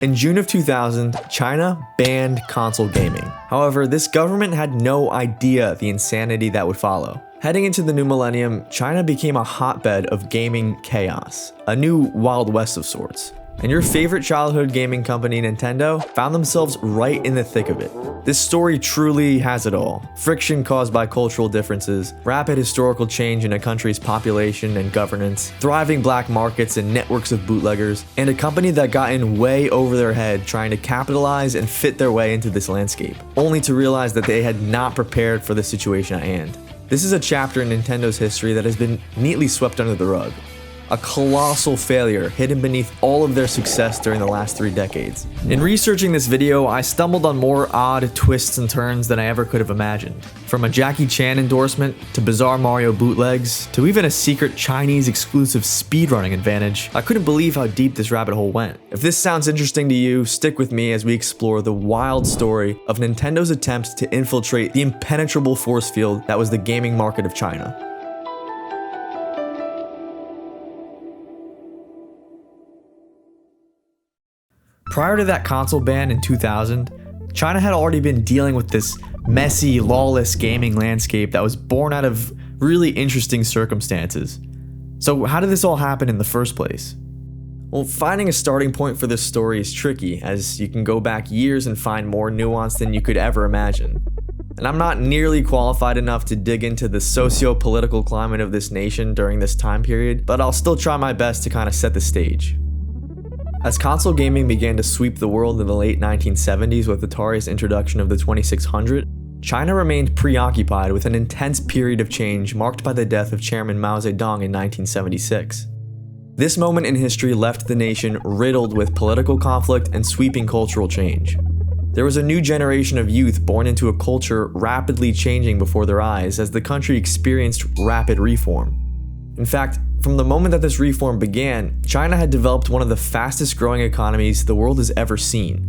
In June of 2000, China banned console gaming. However, this government had no idea the insanity that would follow. Heading into the new millennium, China became a hotbed of gaming chaos, a new Wild West of sorts. And your favorite childhood gaming company, Nintendo, found themselves right in the thick of it. This story truly has it all. Friction caused by cultural differences, rapid historical change in a country's population and governance, thriving black markets and networks of bootleggers, and a company that got in way over their head trying to capitalize and fit their way into this landscape, only to realize that they had not prepared for the situation at hand. This is a chapter in Nintendo's history that has been neatly swept under the rug. A colossal failure hidden beneath all of their success during the last 3 decades. In researching this video, I stumbled on more odd twists and turns than I ever could have imagined. From a Jackie Chan endorsement, to bizarre Mario bootlegs, to even a secret Chinese exclusive speedrunning advantage, I couldn't believe how deep this rabbit hole went. If this sounds interesting to you, stick with me as we explore the wild story of Nintendo's attempt to infiltrate the impenetrable force field that was the gaming market of China. Prior to that console ban in 2000, China had already been dealing with this messy, lawless gaming landscape that was born out of really interesting circumstances. So how did this all happen in the first place? Well, finding a starting point for this story is tricky, as you can go back years and find more nuance than you could ever imagine. And I'm not nearly qualified enough to dig into the socio-political climate of this nation during this time period, but I'll still try my best to kind of set the stage. As console gaming began to sweep the world in the late 1970s with Atari's introduction of the 2600, China remained preoccupied with an intense period of change marked by the death of Chairman Mao Zedong in 1976. This moment in history left the nation riddled with political conflict and sweeping cultural change. There was a new generation of youth born into a culture rapidly changing before their eyes as the country experienced rapid reform. In fact, from the moment that this reform began, China had developed one of the fastest growing economies the world has ever seen,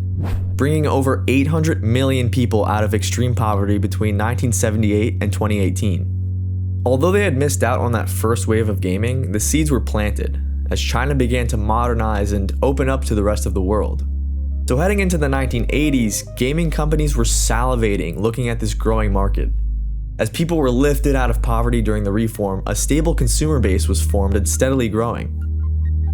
bringing over 800 million people out of extreme poverty between 1978 and 2018. Although they had missed out on that first wave of gaming, the seeds were planted as China began to modernize and open up to the rest of the world. So heading into the 1980s, gaming companies were salivating looking at this growing market. As people were lifted out of poverty during the reform, a stable consumer base was formed and steadily growing.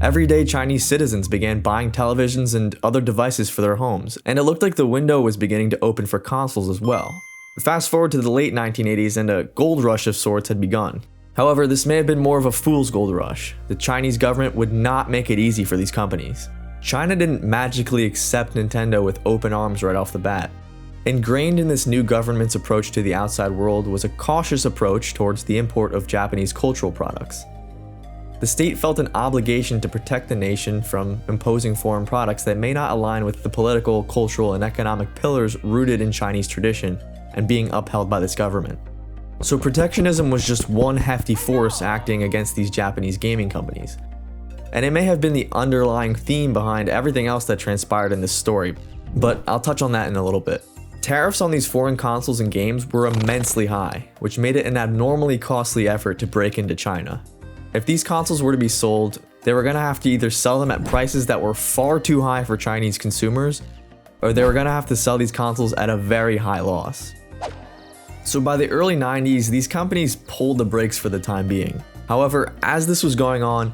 Everyday Chinese citizens began buying televisions and other devices for their homes, and it looked like the window was beginning to open for consoles as well. Fast forward to the late 1980s and a gold rush of sorts had begun. However, this may have been more of a fool's gold rush. The Chinese government would not make it easy for these companies. China didn't magically accept Nintendo with open arms right off the bat. Ingrained in this new government's approach to the outside world was a cautious approach towards the import of Japanese cultural products. The state felt an obligation to protect the nation from imposing foreign products that may not align with the political, cultural, and economic pillars rooted in Chinese tradition and being upheld by this government. So protectionism was just one hefty force acting against these Japanese gaming companies. And it may have been the underlying theme behind everything else that transpired in this story, but I'll touch on that in a little bit. Tariffs on these foreign consoles and games were immensely high, which made it an abnormally costly effort to break into China. If these consoles were to be sold, they were going to have to either sell them at prices that were far too high for Chinese consumers, or they were going to have to sell these consoles at a very high loss. So by the early 90s, these companies pulled the brakes for the time being. However, as this was going on,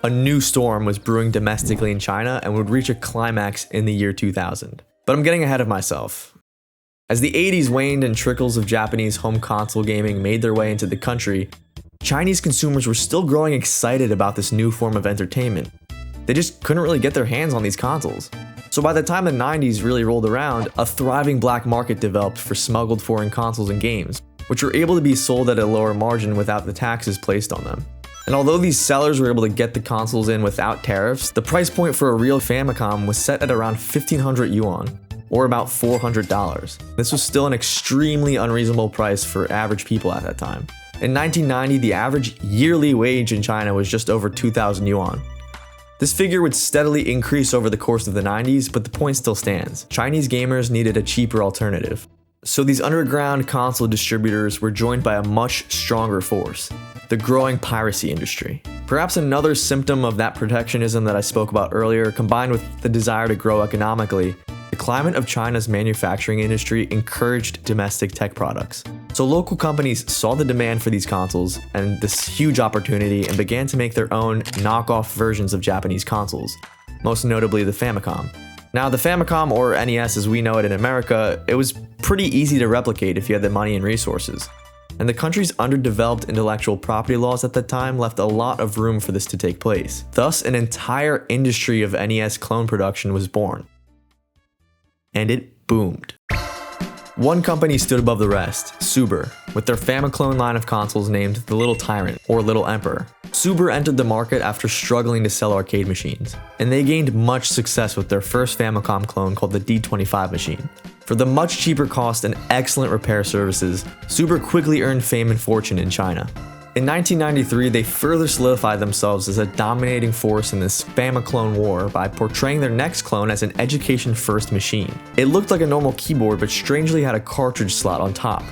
a new storm was brewing domestically in China and would reach a climax in the year 2000. But I'm getting ahead of myself. As the 80s waned and trickles of Japanese home console gaming made their way into the country, Chinese consumers were still growing excited about this new form of entertainment. They just couldn't really get their hands on these consoles. So by the time the 90s really rolled around, a thriving black market developed for smuggled foreign consoles and games, which were able to be sold at a lower margin without the taxes placed on them. And although these sellers were able to get the consoles in without tariffs, the price point for a real Famicom was set at around 1,500 yuan, or about $400. This was still an extremely unreasonable price for average people at that time. In 1990, the average yearly wage in China was just over 2,000 yuan. This figure would steadily increase over the course of the 90s, but the point still stands. Chinese gamers needed a cheaper alternative. So these underground console distributors were joined by a much stronger force, the growing piracy industry. Perhaps another symptom of that protectionism that I spoke about earlier, combined with the desire to grow economically, the climate of China's manufacturing industry encouraged domestic tech products. So local companies saw the demand for these consoles and this huge opportunity and began to make their own knockoff versions of Japanese consoles, most notably the Famicom. Now, the Famicom, or NES as we know it in America, it was pretty easy to replicate if you had the money and resources. And the country's underdeveloped intellectual property laws at the time left a lot of room for this to take place. Thus, an entire industry of NES clone production was born. And it boomed. One company stood above the rest, Subor, with their Famiclone line of consoles named the Little Tyrant, or Little Emperor. Subor entered the market after struggling to sell arcade machines, and they gained much success with their first Famicom clone called the D25 machine. For the much cheaper cost and excellent repair services, Subor quickly earned fame and fortune in China. In 1993, they further solidified themselves as a dominating force in this Famiclone war by portraying their next clone as an education-first machine. It looked like a normal keyboard, but strangely had a cartridge slot on top.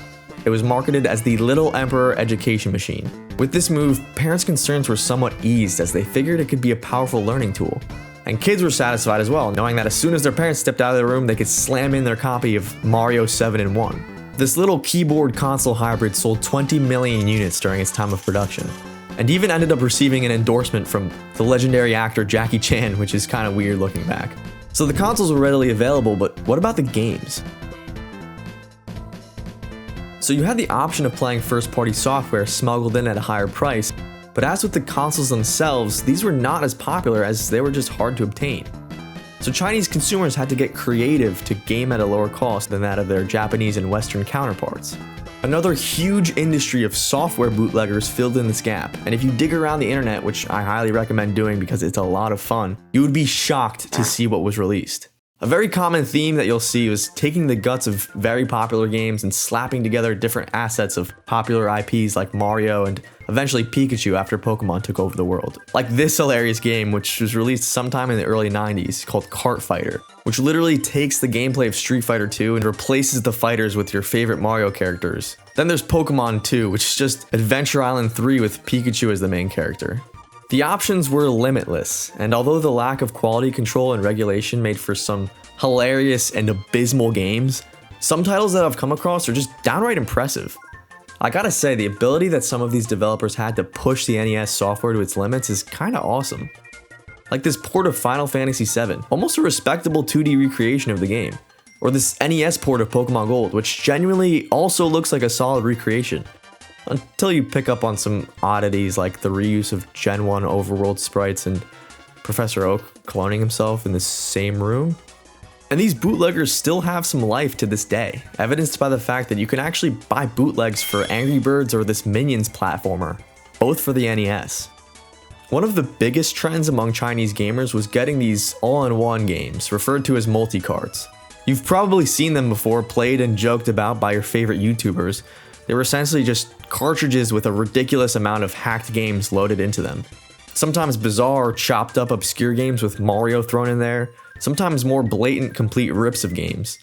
It was marketed as the Little Emperor Education Machine. With this move, parents' concerns were somewhat eased as they figured it could be a powerful learning tool. And kids were satisfied as well, knowing that as soon as their parents stepped out of the room, they could slam in their copy of Mario 7 in 1. This little keyboard console hybrid sold 20 million units during its time of production, and even ended up receiving an endorsement from the legendary actor Jackie Chan, which is kind of weird looking back. So the consoles were readily available, but what about the games? So you had the option of playing first-party software smuggled in at a higher price, but as with the consoles themselves, these were not as popular as they were just hard to obtain. So Chinese consumers had to get creative to game at a lower cost than that of their Japanese and Western counterparts. Another huge industry of software bootleggers filled in this gap, and if you dig around the internet, which I highly recommend doing because it's a lot of fun, you would be shocked to see what was released. A very common theme that you'll see was taking the guts of very popular games and slapping together different assets of popular IPs like Mario and eventually Pikachu after Pokemon took over the world. Like this hilarious game, which was released sometime in the early 90s, called Kart Fighter, which literally takes the gameplay of Street Fighter 2 and replaces the fighters with your favorite Mario characters. Then there's Pokemon 2, which is just Adventure Island 3 with Pikachu as the main character. The options were limitless, and although the lack of quality control and regulation made for some hilarious and abysmal games, some titles that I've come across are just downright impressive. I gotta say, the ability that some of these developers had to push the NES software to its limits is kinda awesome. Like this port of Final Fantasy VII, almost a respectable 2D recreation of the game. Or this NES port of Pokemon Gold, which genuinely also looks like a solid recreation. Until you pick up on some oddities like the reuse of Gen 1 overworld sprites and Professor Oak cloning himself in the same room. And these bootleggers still have some life to this day, evidenced by the fact that you can actually buy bootlegs for Angry Birds or this Minions platformer, both for the NES. One of the biggest trends among Chinese gamers was getting these all-in-one games, referred to as multi-carts. You've probably seen them before, played and joked about by your favorite YouTubers. They were essentially just cartridges with a ridiculous amount of hacked games loaded into them. Sometimes bizarre, chopped up obscure games with Mario thrown in there, sometimes more blatant complete rips of games.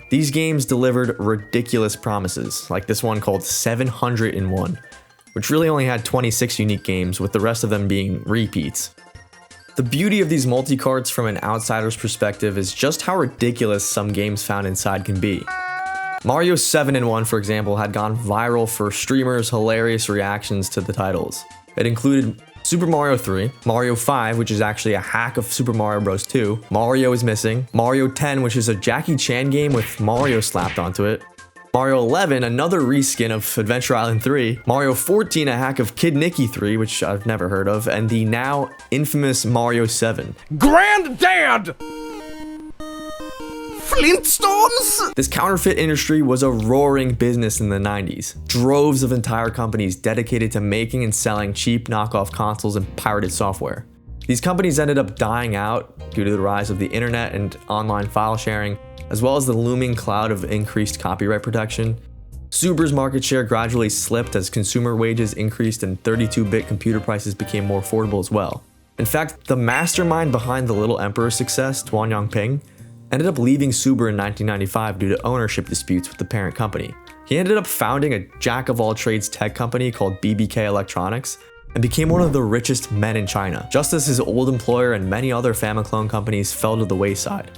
These games delivered ridiculous promises, like this one called 700 in 1, which really only had 26 unique games, with the rest of them being repeats. The beauty of these multi-carts from an outsider's perspective is just how ridiculous some games found inside can be. Mario 7 in 1, for example, had gone viral for streamers' hilarious reactions to the titles. It included Super Mario 3, Mario 5, which is actually a hack of Super Mario Bros. 2, Mario is Missing, Mario 10, which is a Jackie Chan game with Mario slapped onto it, Mario 11, another reskin of Adventure Island 3, Mario 14, a hack of Kid Nicky 3, which I've never heard of, and the now infamous Mario 7. Granddad! Flintstones? This counterfeit industry was a roaring business in the 90s. Droves of entire companies dedicated to making and selling cheap knockoff consoles and pirated software. These companies ended up dying out due to the rise of the internet and online file sharing, as well as the looming cloud of increased copyright protection. Subor's market share gradually slipped as consumer wages increased and 32-bit computer prices became more affordable as well. In fact, the mastermind behind the Little Emperor's success, Tuan Yongping, ended up leaving Subor in 1995 due to ownership disputes with the parent company. He ended up founding a jack-of-all-trades tech company called BBK Electronics, and became one of the richest men in China, just as his old employer and many other Famiclone companies fell to the wayside.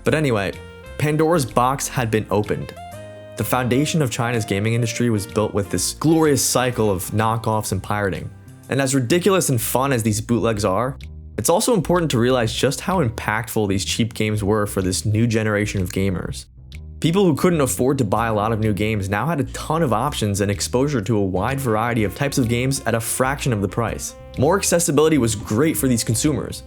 But anyway, Pandora's box had been opened. The foundation of China's gaming industry was built with this glorious cycle of knockoffs and pirating. And as ridiculous and fun as these bootlegs are, it's also important to realize just how impactful these cheap games were for this new generation of gamers. People who couldn't afford to buy a lot of new games now had a ton of options and exposure to a wide variety of types of games at a fraction of the price. More accessibility was great for these consumers.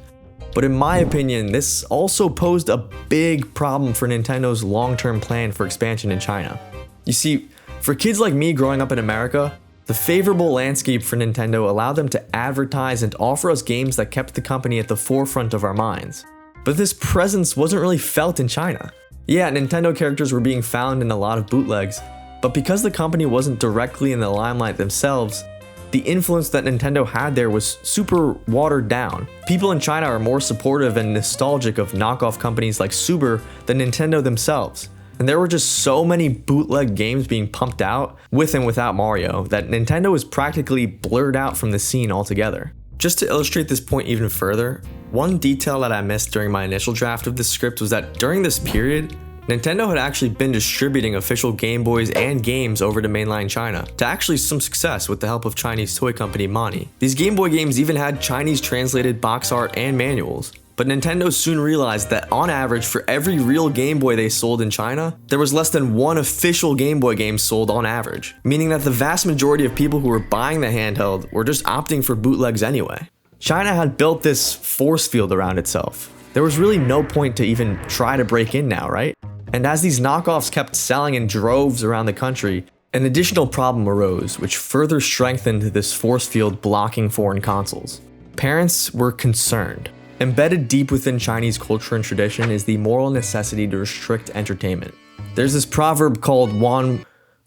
But in my opinion, this also posed a big problem for Nintendo's long-term plan for expansion in China. You see, for kids like me growing up in America, the favorable landscape for Nintendo allowed them to advertise and offer us games that kept the company at the forefront of our minds. But this presence wasn't really felt in China. Yeah, Nintendo characters were being found in a lot of bootlegs, but because the company wasn't directly in the limelight themselves, the influence that Nintendo had there was super watered down. People in China are more supportive and nostalgic of knockoff companies like Subor than Nintendo themselves. And there were just so many bootleg games being pumped out, with and without Mario, that Nintendo was practically blurred out from the scene altogether. Just to illustrate this point even further, one detail that I missed during my initial draft of this script was that during this period, Nintendo had actually been distributing official Game Boys and games over to mainland China, to actually some success with the help of Chinese toy company Mani. These Game Boy games even had Chinese translated box art and manuals. But Nintendo soon realized that on average, for every real Game Boy they sold in China, there was less than one official Game Boy game sold on average, meaning that the vast majority of people who were buying the handheld were just opting for bootlegs anyway. China had built this force field around itself. There was really no point to even try to break in now, right? And as these knockoffs kept selling in droves around the country, an additional problem arose, which further strengthened this force field blocking foreign consoles. Parents were concerned. Embedded deep within Chinese culture and tradition is the moral necessity to restrict entertainment. There's this proverb called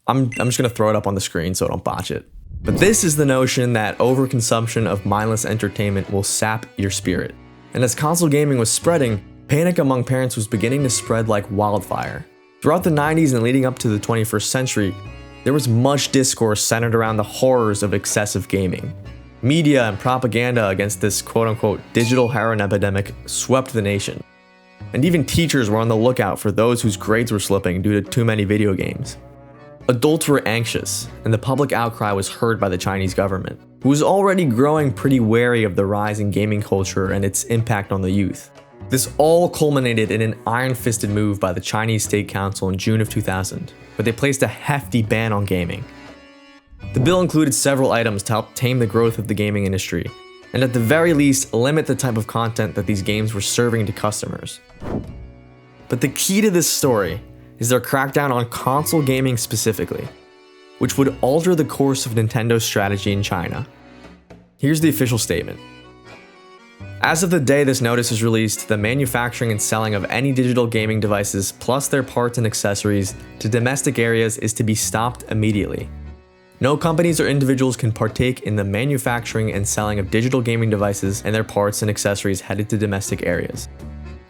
I'm just gonna throw it up on the screen so I don't botch it. But this is the notion that overconsumption of mindless entertainment will sap your spirit. And as console gaming was spreading, panic among parents was beginning to spread like wildfire. Throughout the 90s and leading up to the 21st century, there was much discourse centered around the horrors of excessive gaming. Media and propaganda against this quote-unquote digital heroin epidemic swept the nation. And even teachers were on the lookout for those whose grades were slipping due to too many video games. Adults were anxious, and the public outcry was heard by the Chinese government, who was already growing pretty wary of the rise in gaming culture and its impact on the youth. This all culminated in an iron-fisted move by the Chinese State Council in June of 2000, where they placed a hefty ban on gaming. The bill included several items to help tame the growth of the gaming industry, and at the very least limit the type of content that these games were serving to customers. But the key to this story is their crackdown on console gaming specifically, which would alter the course of Nintendo's strategy in China. Here's the official statement. As of the day this notice is released, the manufacturing and selling of any digital gaming devices plus their parts and accessories to domestic areas is to be stopped immediately. No companies or individuals can partake in the manufacturing and selling of digital gaming devices and their parts and accessories headed to domestic areas.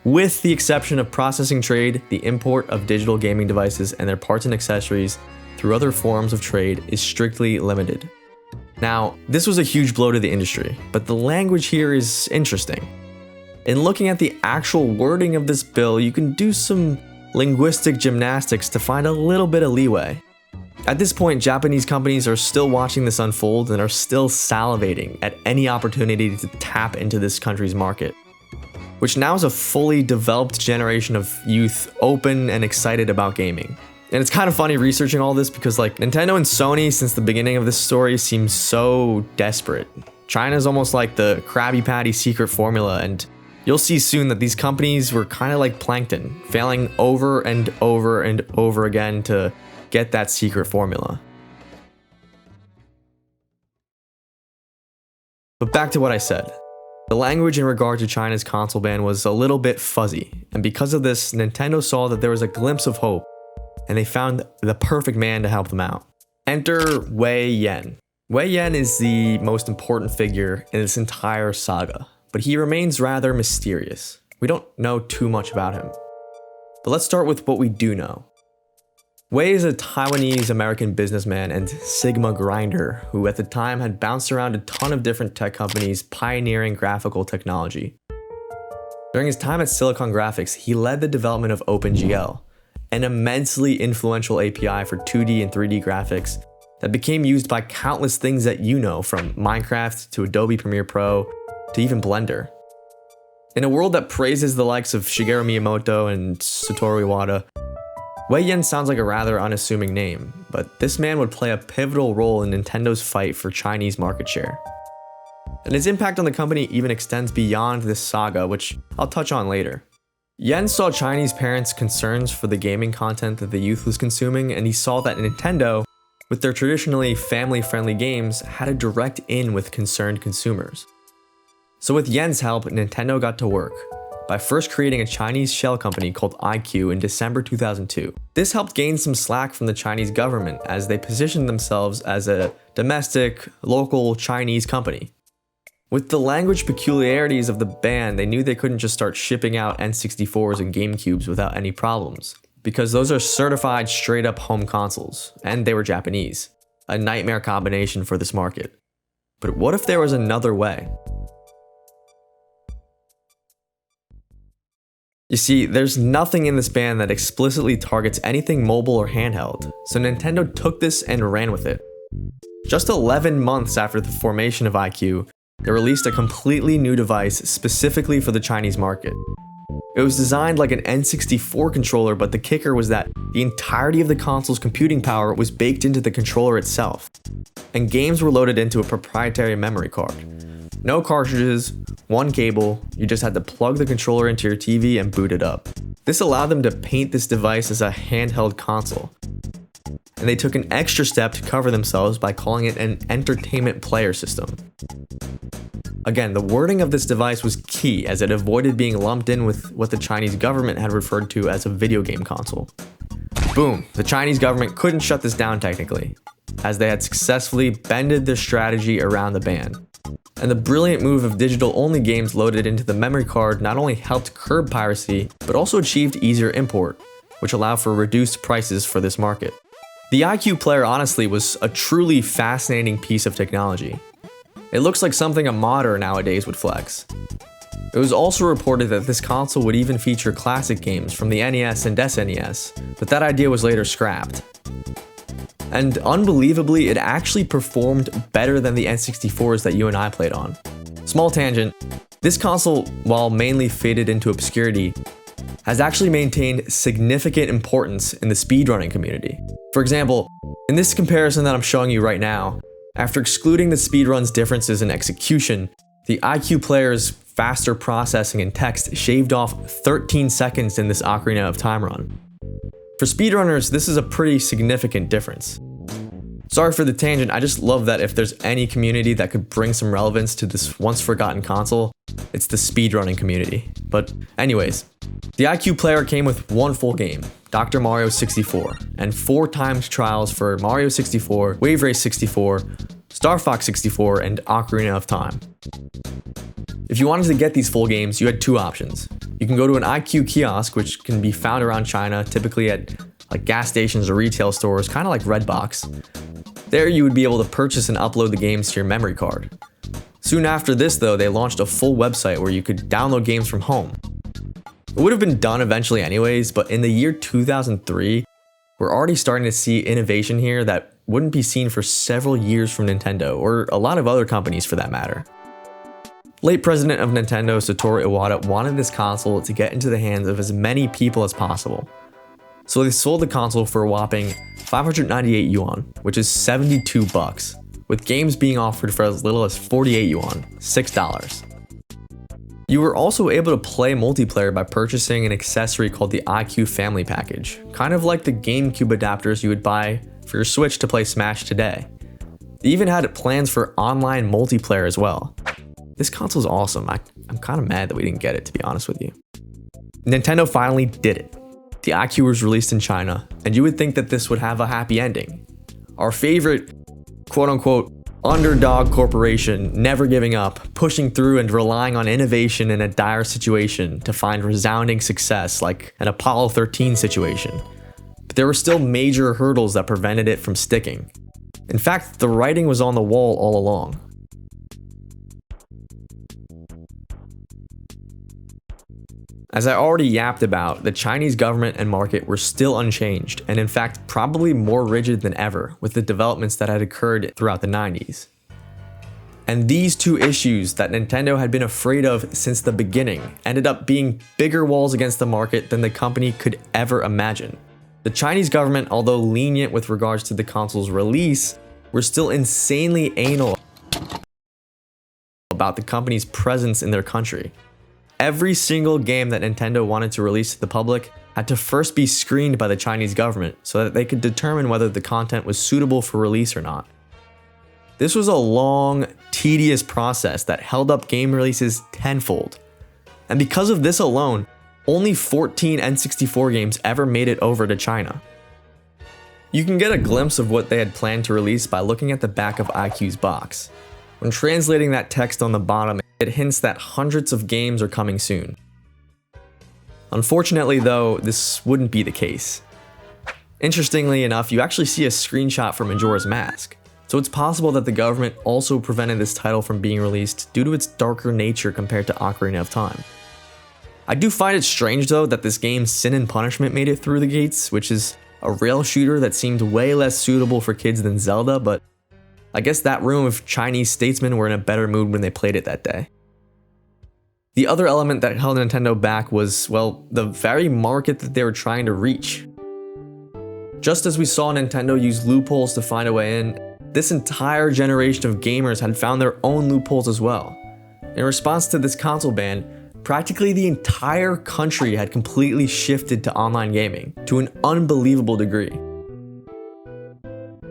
With the exception of processing trade, the import of digital gaming devices and their parts and accessories through other forms of trade is strictly limited. Now, this was a huge blow to the industry, but the language here is interesting. In looking at the actual wording of this bill, you can do some linguistic gymnastics to find a little bit of leeway. At this point, Japanese companies are still watching this unfold and are still salivating at any opportunity to tap into this country's market, which now is a fully developed generation of youth open and excited about gaming. And it's kind of funny researching all this because Nintendo and Sony since the beginning of this story seem so desperate. China's almost like the Krabby Patty secret formula, and you'll see soon that these companies were kind of like plankton, failing over and over and over again to get that secret formula. But back to what I said. The language in regard to China's console ban was a little bit fuzzy, and because of this, Nintendo saw that there was a glimpse of hope, and they found the perfect man to help them out. Enter VIII. VIII is the most important figure in this entire saga, but he remains rather mysterious. We don't know too much about him. But let's start with what we do know. Wei is a Taiwanese-American businessman and Sigma grinder who at the time had bounced around a ton of different tech companies pioneering graphical technology. During his time at Silicon Graphics, he led the development of OpenGL, an immensely influential API for 2D and 3D graphics that became used by countless things that you know, from Minecraft to Adobe Premiere Pro to even Blender. In a world that praises the likes of Shigeru Miyamoto and Satoru Iwata, Wei Yan sounds like a rather unassuming name, but this man would play a pivotal role in Nintendo's fight for Chinese market share. And his impact on the company even extends beyond this saga, which I'll touch on later. Yan saw Chinese parents' concerns for the gaming content that the youth was consuming, and he saw that Nintendo, with their traditionally family-friendly games, had a direct in with concerned consumers. So with Yan's help, Nintendo got to work by first creating a Chinese shell company called iQue in December 2002. This helped gain some slack from the Chinese government as they positioned themselves as a domestic, local Chinese company. With the language peculiarities of the ban, they knew they couldn't just start shipping out N64s and GameCubes without any problems, because those are certified straight-up home consoles, and they were Japanese. A nightmare combination for this market. But what if there was another way? You see, there's nothing in this ban that explicitly targets anything mobile or handheld, so Nintendo took this and ran with it. Just 11 months after the formation of iQue, they released a completely new device specifically for the Chinese market. It was designed like an N64 controller, but the kicker was that the entirety of the console's computing power was baked into the controller itself, and games were loaded into a proprietary memory card. No cartridges, one cable, you just had to plug the controller into your TV and boot it up. This allowed them to paint this device as a handheld console. And they took an extra step to cover themselves by calling it an entertainment player system. Again, the wording of this device was key as it avoided being lumped in with what the Chinese government had referred to as a video game console. Boom, the Chinese government couldn't shut this down technically, as they had successfully bended their strategy around the ban. And the brilliant move of digital-only games loaded into the memory card not only helped curb piracy, but also achieved easier import, which allowed for reduced prices for this market. The iQue player honestly was a truly fascinating piece of technology. It looks like something a modder nowadays would flex. It was also reported that this console would even feature classic games from the NES and SNES, but that idea was later scrapped. And unbelievably, it actually performed better than the N64s that you and I played on. Small tangent, this console, while mainly faded into obscurity, has actually maintained significant importance in the speedrunning community. For example, in this comparison that I'm showing you right now, after excluding the speedrun's differences in execution, the iQue player's faster processing and text shaved off 13 seconds in this Ocarina of Time run. For speedrunners, this is a pretty significant difference. Sorry for the tangent, I just love that if there's any community that could bring some relevance to this once forgotten console, it's the speedrunning community. But anyways, the iQue player came with one full game, Dr. Mario 64, and 4 timed trials for Mario 64, Wave Race 64, Star Fox 64, and Ocarina of Time. If you wanted to get these full games, you had 2 options. You can go to an iQue kiosk, which can be found around China, typically at like gas stations or retail stores, kind of like Redbox. There you would be able to purchase and upload the games to your memory card. Soon after this though, they launched a full website where you could download games from home. It would have been done eventually anyways, but in the year 2003, we're already starting to see innovation here that wouldn't be seen for several years from Nintendo, or a lot of other companies for that matter. Late president of Nintendo, Satoru Iwata, wanted this console to get into the hands of as many people as possible. So they sold the console for a whopping 598 yuan, which is 72 bucks, with games being offered for as little as 48 yuan, $6. You were also able to play multiplayer by purchasing an accessory called the iQue Family Package, kind of like the GameCube adapters you would buy for your Switch to play Smash today. They even had plans for online multiplayer as well. This console's awesome. I'm kind of mad that we didn't get it, to be honest with you. Nintendo finally did it. The iQue was released in China, and you would think that this would have a happy ending. Our favorite, quote-unquote, underdog corporation, never giving up, pushing through and relying on innovation in a dire situation to find resounding success like an Apollo 13 situation. But but there were still major hurdles that prevented it from sticking. In fact, the writing was on the wall all along. As I already yapped about, the Chinese government and market were still unchanged, and in fact probably more rigid than ever with the developments that had occurred throughout the 90s. And these two issues that Nintendo had been afraid of since the beginning ended up being bigger walls against the market than the company could ever imagine. The Chinese government, although lenient with regards to the console's release, were still insanely anal about the company's presence in their country. Every single game that Nintendo wanted to release to the public had to first be screened by the Chinese government so that they could determine whether the content was suitable for release or not. This was a long, tedious process that held up game releases tenfold. And because of this alone, only 14 N64 games ever made it over to China. You can get a glimpse of what they had planned to release by looking at the back of iQue's box. When translating that text on the bottom, it hints that hundreds of games are coming soon. Unfortunately though, this wouldn't be the case. Interestingly enough, you actually see a screenshot from Majora's Mask, so it's possible that the government also prevented this title from being released due to its darker nature compared to Ocarina of Time. I do find it strange though that this game Sin and Punishment made it through the gates, which is a rail shooter that seemed way less suitable for kids than Zelda, but I guess that room of Chinese statesmen were in a better mood when they played it that day. The other element that held Nintendo back was, well, the very market that they were trying to reach. Just as we saw Nintendo use loopholes to find a way in, this entire generation of gamers had found their own loopholes as well. In response to this console ban, practically the entire country had completely shifted to online gaming to an unbelievable degree.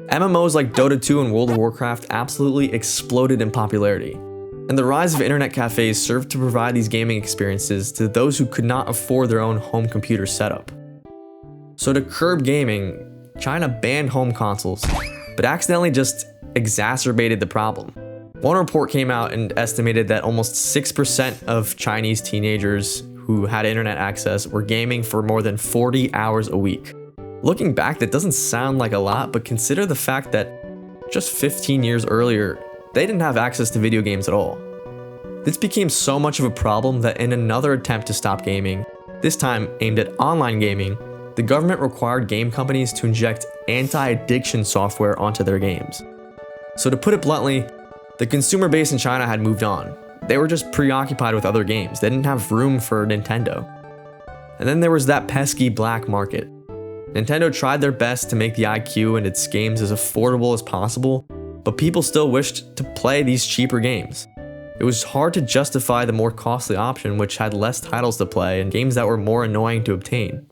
MMOs like Dota 2 and World of Warcraft absolutely exploded in popularity, and the rise of internet cafes served to provide these gaming experiences to those who could not afford their own home computer setup. So to curb gaming, China banned home consoles, but accidentally just exacerbated the problem. One report came out and estimated that almost 6% of Chinese teenagers who had internet access were gaming for more than 40 hours a week. Looking back, that doesn't sound like a lot, but consider the fact that just 15 years earlier, they didn't have access to video games at all. This became so much of a problem that in another attempt to stop gaming, this time aimed at online gaming, the government required game companies to inject anti-addiction software onto their games. So to put it bluntly, the consumer base in China had moved on. They were just preoccupied with other games. They didn't have room for Nintendo. And then there was that pesky black market. Nintendo tried their best to make the iQue and its games as affordable as possible, but people still wished to play these cheaper games. It was hard to justify the more costly option, which had less titles to play and games that were more annoying to obtain.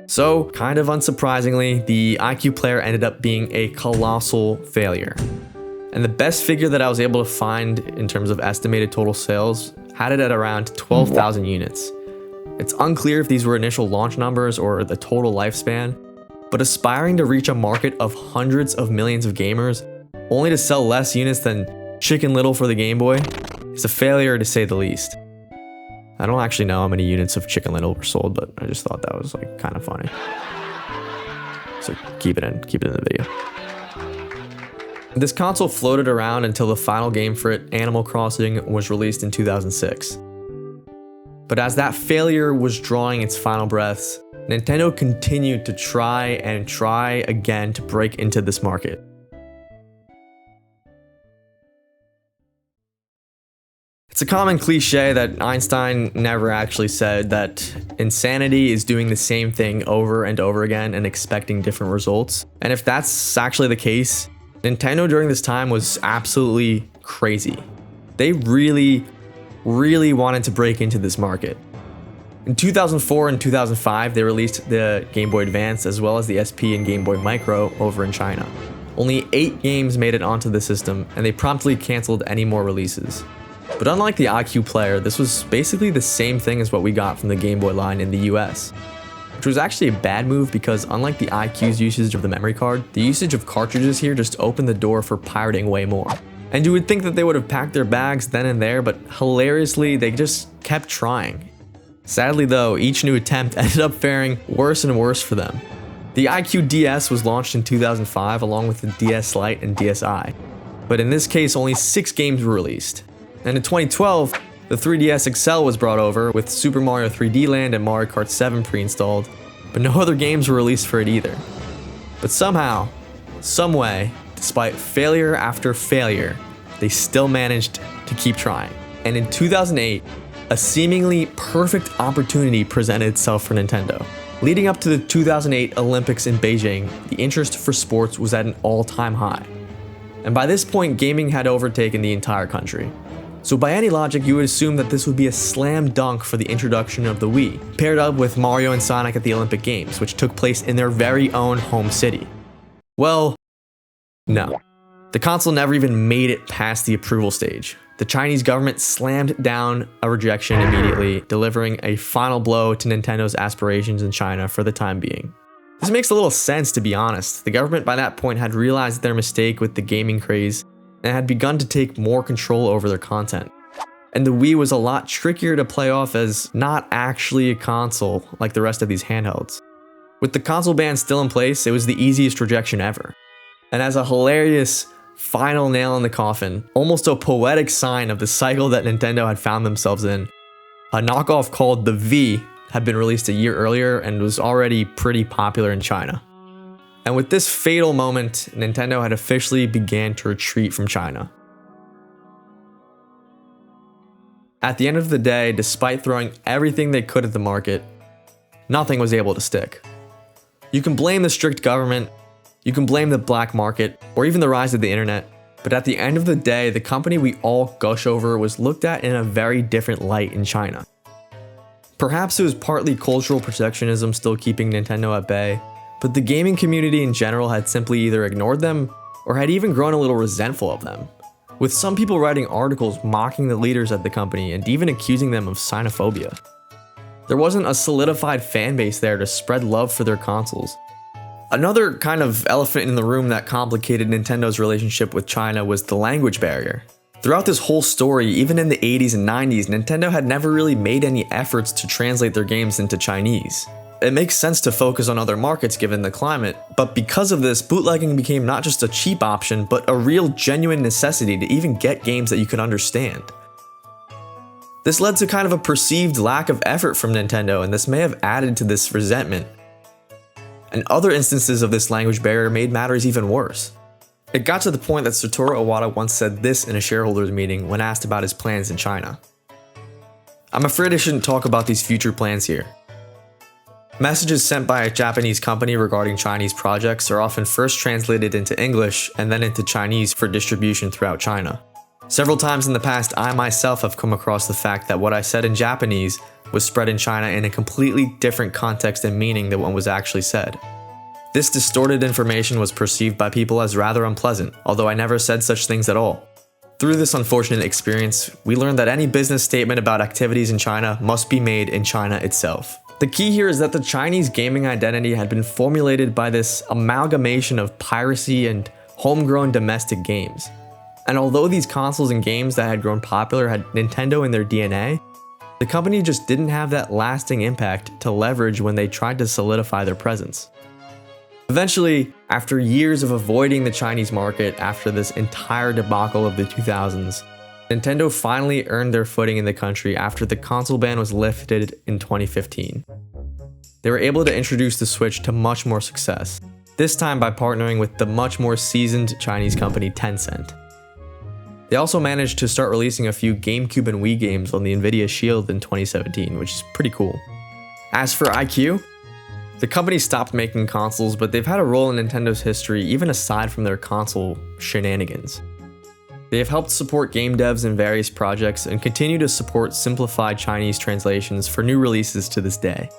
So, kind of unsurprisingly, the iQue player ended up being a colossal failure. And the best figure that I was able to find in terms of estimated total sales had it at around 12,000 units. It's unclear if these were initial launch numbers or the total lifespan, but aspiring to reach a market of hundreds of millions of gamers, only to sell less units than Chicken Little for the Game Boy, is a failure to say the least. I don't actually know how many units of Chicken Little were sold, but I just thought that was like kind of funny. So keep it in the video. This console floated around until the final game for it, Animal Crossing, was released in 2006. But as that failure was drawing its final breaths, Nintendo continued to try and try again to break into this market. It's a common cliche that Einstein never actually said that insanity is doing the same thing over and over again and expecting different results. And if that's actually the case, Nintendo during this time was absolutely crazy. They really wanted to break into this market. In 2004 and 2005, they released the Game Boy Advance as well as the SP and Game Boy Micro over in China. Only 8 games made it onto the system, and they promptly canceled any more releases. But unlike the iQue player, this was basically the same thing as what we got from the Game Boy line in the US. Which was actually a bad move because unlike the iQue's usage of the memory card, the usage of cartridges here just opened the door for pirating way more. And you would think that they would have packed their bags then and there, but hilariously, they just kept trying. Sadly though, each new attempt ended up faring worse and worse for them. The iQue DS was launched in 2005 along with the DS Lite and DSi, but in this case only 6 games were released. And in 2012, the 3DS XL was brought over with Super Mario 3D Land and Mario Kart 7 pre-installed, but no other games were released for it either. But somehow, someway, despite failure after failure, they still managed to keep trying. And in 2008, a seemingly perfect opportunity presented itself for Nintendo. Leading up to the 2008 Olympics in Beijing, the interest for sports was at an all-time high. And by this point, gaming had overtaken the entire country. So by any logic, you would assume that this would be a slam dunk for the introduction of the Wii, paired up with Mario and Sonic at the Olympic Games, which took place in their very own home city. Well, no. The console never even made it past the approval stage. The Chinese government slammed down a rejection immediately, delivering a final blow to Nintendo's aspirations in China for the time being. This makes a little sense, to be honest. The government by that point had realized their mistake with the gaming craze and had begun to take more control over their content. And the Wii was a lot trickier to play off as not actually a console like the rest of these handhelds. With the console ban still in place, it was the easiest rejection ever. And as a hilarious final nail in the coffin, almost a poetic sign of the cycle that Nintendo had found themselves in, a knockoff called the V had been released a year earlier and was already pretty popular in China. And with this fatal moment, Nintendo had officially began to retreat from China. At the end of the day, despite throwing everything they could at the market, nothing was able to stick. You can blame the strict government, you can blame the black market, or even the rise of the internet, but at the end of the day, the company we all gush over was looked at in a very different light in China. Perhaps it was partly cultural protectionism still keeping Nintendo at bay, but the gaming community in general had simply either ignored them or had even grown a little resentful of them, with some people writing articles mocking the leaders at the company and even accusing them of xenophobia. There wasn't a solidified fan base there to spread love for their consoles. Another kind of elephant in the room that complicated Nintendo's relationship with China was the language barrier. Throughout this whole story, even in the 80s and 90s, Nintendo had never really made any efforts to translate their games into Chinese. It makes sense to focus on other markets given the climate, but because of this, bootlegging became not just a cheap option, but a real genuine necessity to even get games that you could understand. This led to kind of a perceived lack of effort from Nintendo, and this may have added to this resentment. And other instances of this language barrier made matters even worse. It got to the point that Satoru Iwata once said this in a shareholders meeting when asked about his plans in China. "I'm afraid I shouldn't talk about these future plans here. Messages sent by a Japanese company regarding Chinese projects are often first translated into English and then into Chinese for distribution throughout China. Several times in the past, I myself have come across the fact that what I said in Japanese was spread in China in a completely different context and meaning than what was actually said. This distorted information was perceived by people as rather unpleasant, although I never said such things at all. Through this unfortunate experience, we learned that any business statement about activities in China must be made in China itself." The key here is that the Chinese gaming identity had been formulated by this amalgamation of piracy and homegrown domestic games. And although these consoles and games that had grown popular had Nintendo in their DNA, the company just didn't have that lasting impact to leverage when they tried to solidify their presence. Eventually, after years of avoiding the Chinese market after this entire debacle of the 2000s, Nintendo finally earned their footing in the country after the console ban was lifted in 2015. They were able to introduce the Switch to much more success, this time by partnering with the much more seasoned Chinese company Tencent. They also managed to start releasing a few GameCube and Wii games on the Nvidia Shield in 2017, which is pretty cool. As for iQue, the company stopped making consoles, but they've had a role in Nintendo's history even aside from their console shenanigans. They have helped support game devs in various projects and continue to support simplified Chinese translations for new releases to this day.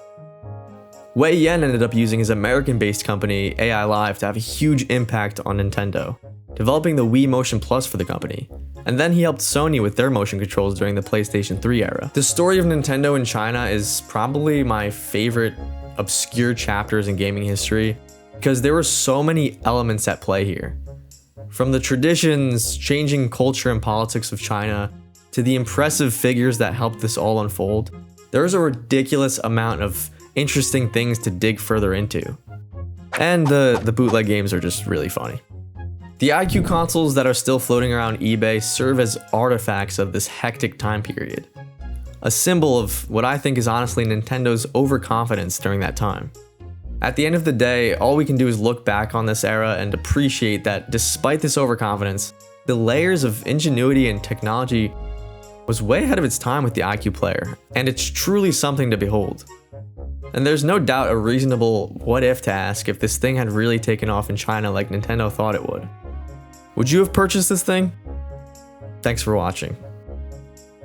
VIII ended up using his American-based company, AI Live, to have a huge impact on Nintendo, developing the Wii Motion Plus for the company, and then he helped Sony with their motion controls during the PlayStation 3 era. The story of Nintendo in China is probably my favorite obscure chapters in gaming history, because there were so many elements at play here. From the traditions, changing culture and politics of China, to the impressive figures that helped this all unfold, There is a ridiculous amount of interesting things to dig further into. And the bootleg games are just really funny. The iQue consoles that are still floating around eBay serve as artifacts of this hectic time period. A symbol of what I think is honestly Nintendo's overconfidence during that time. At the end of the day, all we can do is look back on this era and appreciate that despite this overconfidence, the layers of ingenuity and technology was way ahead of its time with the iQue player, and it's truly something to behold. And there's no doubt a reasonable what if to ask if this thing had really taken off in China like Nintendo thought it would. Would you have purchased this thing? Thanks for watching.